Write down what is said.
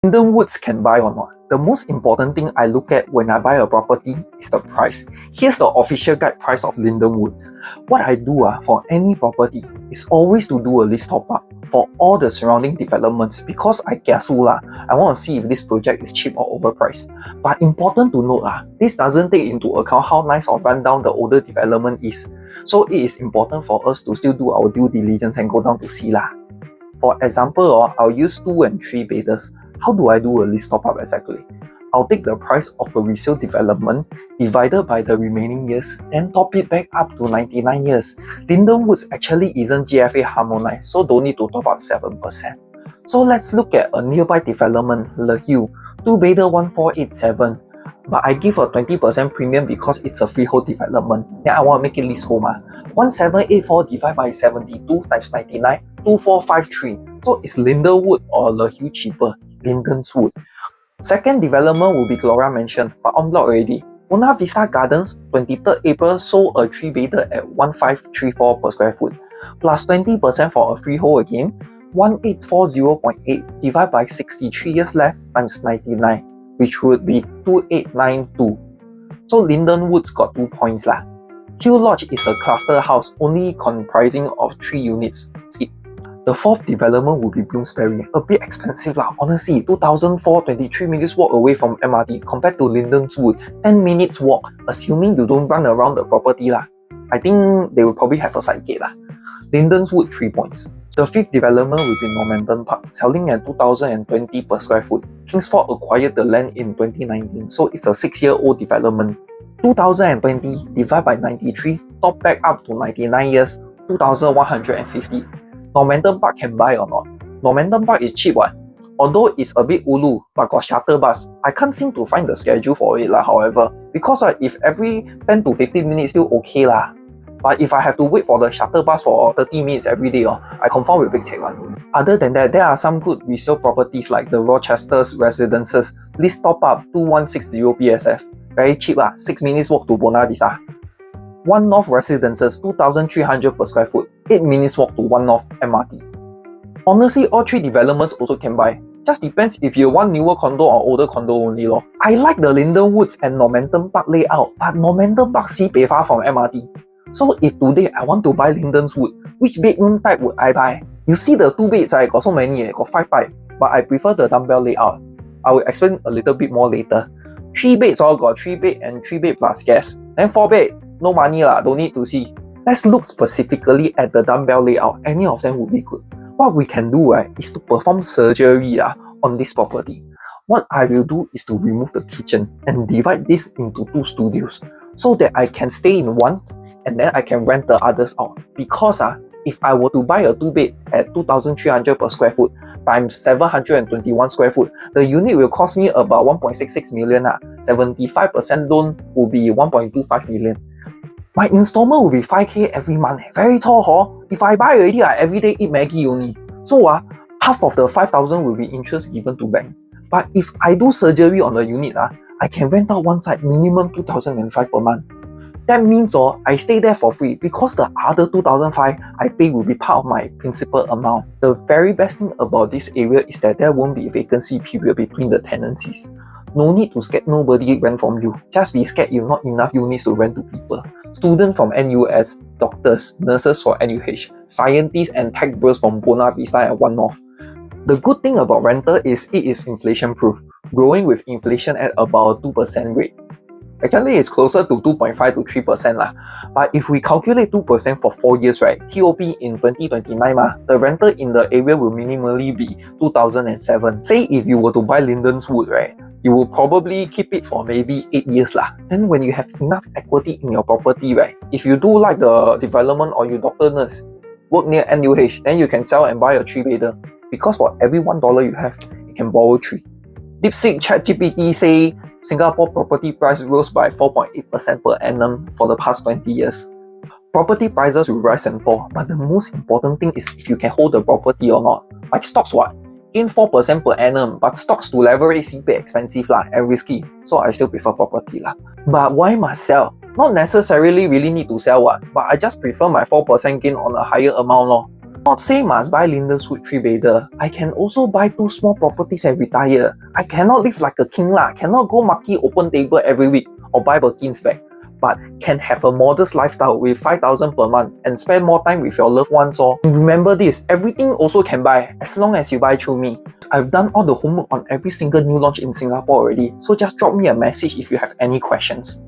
Lyndenwoods can buy or not? The most important thing I look at when I buy a property is the price. Here's the official guide price of Lyndenwoods. What I do for any property is always to do a list top up for all the surrounding developments because I kiasu I want to see if this project is cheap or overpriced. But important to note this doesn't take into account how nice or run down the older development is. So it is important for us to still do our due diligence and go down to see . For example, I'll use 2 and 3 bedders. How do I do a list top up exactly? I'll take the price of a resale development divided by the remaining years and top it back up to 99 years. Lyndenwoods actually isn't GFA harmonized, so don't need to top up 7%. So let's look at a nearby development, Le Hill, 2-bedder 1487. But I give a 20% premium because it's a freehold development. Then I want to make it leasehold 1784 divided by 72 times 99, 2453. So is Lyndenwood or Le Hill cheaper? Lyndenwoods. Second development will be Gloria Mansion, but on block already. Buona Vista Gardens, 23rd April sold a 3-bedder at 1534 per square foot, plus 20% for a freehold again, 1840.8 divided by 63 years left times 99, which would be 2892. So Lyndenwoods got 2 points . Hill Lodge is a cluster house only comprising of 3 units. Skip. The fourth development will be Bloomsbury, a bit expensive honestly, 2004, 23 minutes walk away from MRT compared to Lyndenwoods, 10 minutes walk, assuming you don't run around the property I think they will probably have a side gate Lyndenwoods 3 points. The fifth development will be Normanton Park, selling at 2020 per square foot. Kingsford acquired the land in 2019, so it's a 6-year-old development. 2020 divided by 93, top back up to 99 years, 2150. Normanton Park can buy or not? Normanton Park is cheap although it's a bit ulu, but got shuttle bus. I can't seem to find the schedule for it however, because if every 10 to 15 minutes still okay but if I have to wait for the shuttle bus for 30 minutes every day I confirm will big take Other than that, there are some good resale properties like the Rochester's Residences, list top up 2160 PSF, very cheap 6 minutes walk to Buona Vista. One North Residences, 2300 per square foot, 8 minutes walk to One North MRT. Honestly, all 3 developments also can buy. Just depends if you want newer condo or older condo only I like the Lyndenwoods and Normanton Park layout, but Normanton Park sibei far from MRT. So if today I want to buy Lyndenwoods, which bedroom type would I buy? You see the 2 beds got so many got 5 types, but I prefer the dumbbell layout. I will explain a little bit more later. 3 beds got 3 bed and 3 bed plus guest. Then 4 bed, no money don't need to see. Let's look specifically at the dumbbell layout. Any of them would be good. What we can do is to perform surgery on this property. What I will do is to remove the kitchen and divide this into 2 studios so that I can stay in one and then I can rent the others out. Because if I were to buy a 2-bed at 2300 per square foot times 721 square foot, the unit will cost me about 1.66 million 75% loan will be 1.25 million. My installment will be 5k every month. Very tall If I buy already, I everyday eat Maggie only. So half of the 5,000 will be interest given to bank. But if I do surgery on the unit, I can rent out one side minimum 2,005 per month. That means I stay there for free because the other 2,005 I pay will be part of my principal amount. The very best thing about this area is that there won't be a vacancy period between the tenancies. No need to scared nobody rent from you. Just be scared you've not enough units to rent to people. Students from NUS, doctors, nurses for NUH, scientists and tech bros from Buona Vista and One North. The good thing about rental is it is inflation proof, growing with inflation at about 2% rate. Actually, it's closer to 2.5 to 3% But if we calculate 2% for 4 years, TOP in 2029, the rental in the area will minimally be 2007. Say if you were to buy Lyndenwoods, you will probably keep it for maybe 8 years Then when you have enough equity in your property, if you do like the development or you doctor nurse, work near NUH, then you can sell and buy a 3-bedder. Because for every $1 you have, you can borrow 3. DeepSeek ChatGPT say Singapore property price rose by 4.8% per annum for the past 20 years. Property prices will rise and fall, but the most important thing is if you can hold the property or not. Like stocks gain 4% per annum, but stocks to leverage seem expensive and risky, so I still prefer property But why must sell? Not necessarily really need to sell but I just prefer my 4% gain on a higher amount Not say must buy Lyndenwoods 3-bedder. I can also buy 2 small properties and retire. I cannot live like a king lah, cannot go market open table every week or buy Birkins bag, but can have a modest lifestyle with 5,000 per month and spend more time with your loved ones. And remember this, everything also can buy as long as you buy through me. I've done all the homework on every single new launch in Singapore already, so just drop me a message if you have any questions.